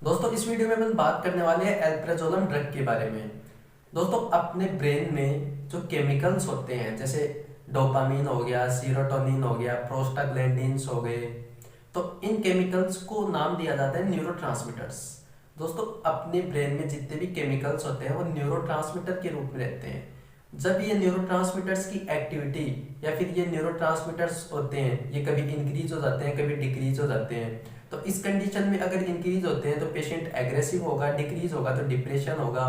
दोस्तों इस वीडियो में अपन बात करने वाले हैं एल्प्राजोलम ड्रग के बारे में। दोस्तों अपने ब्रेन में जो केमिकल्स होते हैं जैसे डोपामीन हो गया, सीरोटोनिन हो गया, प्रोस्टाग्लैंडिन्स हो गए, तो इन केमिकल्स को नाम दिया जाता है न्यूरोट्रांसमीटर्स। दोस्तों अपने ब्रेन में जितने भी केमिकल्स होते हैं वो न्यूरोट्रांसमीटर के रूप में रहते हैं। जब ये न्यूरोट्रांसमीटर्स की एक्टिविटी या फिर ये न्यूरोट्रांसमीटर्स होते हैं ये कभी इंक्रीज हो जाते हैं, कभी डिक्रीज हो जाते हैं। तो इस कंडीशन में अगर इंक्रीज होते हैं तो पेशेंट एग्रेसिव होगा, डिक्रीज होगा तो डिप्रेशन होगा,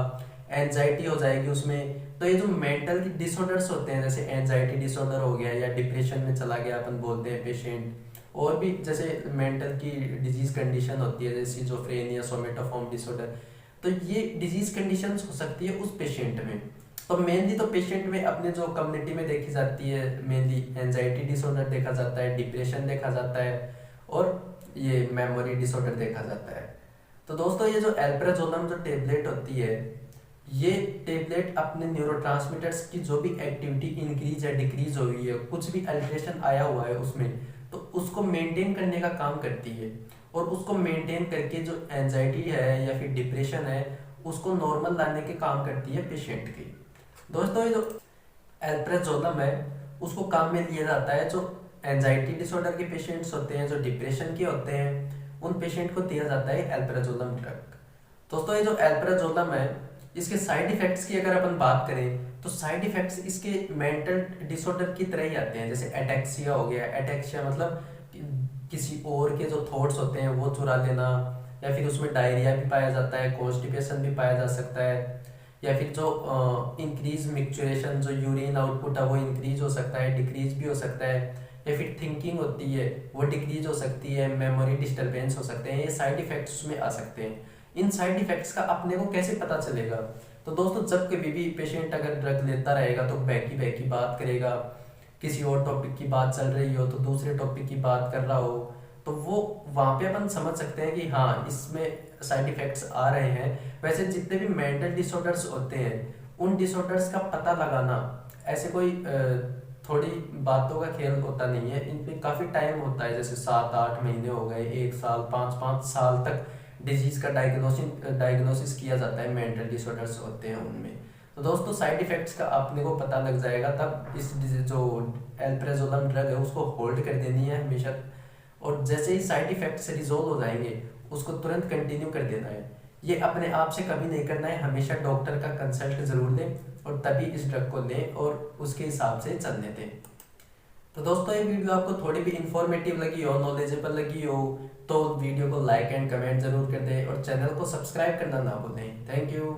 एंजाइटी हो जाएगी उसमें। तो ये जो मेंटल डिसऑर्डर्स होते हैं जैसे एंजाइटी डिसऑर्डर हो गया या डिप्रेशन में चला गया अपन बोलते हैं पेशेंट, और भी जैसे मेंटल की डिजीज कंडीशन होती है जैसे सिजोफ्रेनिया, सोमेटोफॉर्म डिसऑर्डर, तो ये डिजीज कंडीशंस हो सकती है उस पेशेंट में। तो मेनली तो पेशेंट में अपने जो कम्युनिटी में देखी जाती है मेनली एंजाइटी डिसऑर्डर देखा जाता है, डिप्रेशन देखा जाता है और ये मेमोरी डिसऑर्डर देखा जाता है। तो दोस्तों ये जो एल्प्राजोलम जो टेबलेट होती है ये टेबलेट अपने न्यूरोट्रांसमीटर्स की जो भी एक्टिविटी इंक्रीज या डिक्रीज हुई है, कुछ भी अल्ट्रेशन आया हुआ है उसमें, तो उसको मेंटेन करने का काम करती है और उसको मेंटेन करके जो एंजाइटी है या फिर डिप्रेशन है उसको नॉर्मल लाने के काम करती है पेशेंट की। दोस्तों ये जो एल्प्राजोलम है उसको काम में लिया जाता है जो एंजाइटी डिसऑर्डर के पेशेंट्स होते हैं, जो डिप्रेशन के होते हैं, उन पेशेंट को दिया जाता है एल्प्राजोलम ड्रग। दोस्तों ये जो एल्प्राजोलम है इसके साइड इफेक्ट्स की अगर अपन बात करें तो साइड इफेक्ट्स इसके मेंटल डिसऑर्डर की तरह ही आते हैं। जैसे एटेक्सिया हो गया, एटेक्सिया मतलब किसी और के जो थॉट्स होते हैं वो चुरा लेना, या फिर उसमें डायरिया भी पाया जाता है, कॉन्स्टिपेशन भी पाया जा सकता है, या फिर जो इंक्रीज मिक्चुरेशन जो यूरिन आउटपुट है वो इंक्रीज हो सकता है, डिक्रीज भी हो सकता है, या फिर थिंकिंग होती है वो डिक्रीज हो सकती है, मेमोरी डिस्टर्बेंस हो सकते हैं। ये साइड इफेक्ट्स उसमें आ सकते हैं। इन साइड इफेक्ट्स का अपने को कैसे पता चलेगा? तो दोस्तों जब कभी भी पेशेंट अगर ड्रग लेता रहेगा तो बैकी बैकी बात करेगा, किसी और टॉपिक की बात चल रही हो तो दूसरे टॉपिक की बात कर रहा हो, तो वो वहां पे अपन समझ सकते हैं कि हाँ इसमें साइड इफेक्ट्स आ रहे हैं। वैसे जितने भी मेंटल डिसऑर्डर्स होते हैं उन डिसऑर्डर्स का पता लगाना ऐसे कोई थोड़ी बातों का खेल होता नहीं है, इन पे काफी टाइम होता है, जैसे 7-8 महीने हो गए, 1 साल, 5-5 साल तक डिजीज का डायग्नोसिस किया जाता है मेंटल डिसऑर्डर्स होते हैं उनमें। तो दोस्तों साइड इफेक्ट्स का अपने को पता लग जाएगा तब इस जो एल्प्राजोलम ड्रग है उसको होल्ड कर देनी है हमेशा, और जैसे ही साइड इफेक्ट से रिजोल्व हो जाएंगे उसको तुरंत कंटिन्यू कर देना है। ये अपने आप से कभी नहीं करना है, हमेशा डॉक्टर का कंसल्ट जरूर लें और तभी इस ड्रग को लें और उसके हिसाब से चलने दें। तो दोस्तों ये वीडियो आपको थोड़ी भी इंफॉर्मेटिव लगी हो, नॉलेजेबल लगी हो, तो वीडियो को लाइक एंड कमेंट जरूर कर दें और चैनल को सब्सक्राइब करना ना भूलें। Thank you.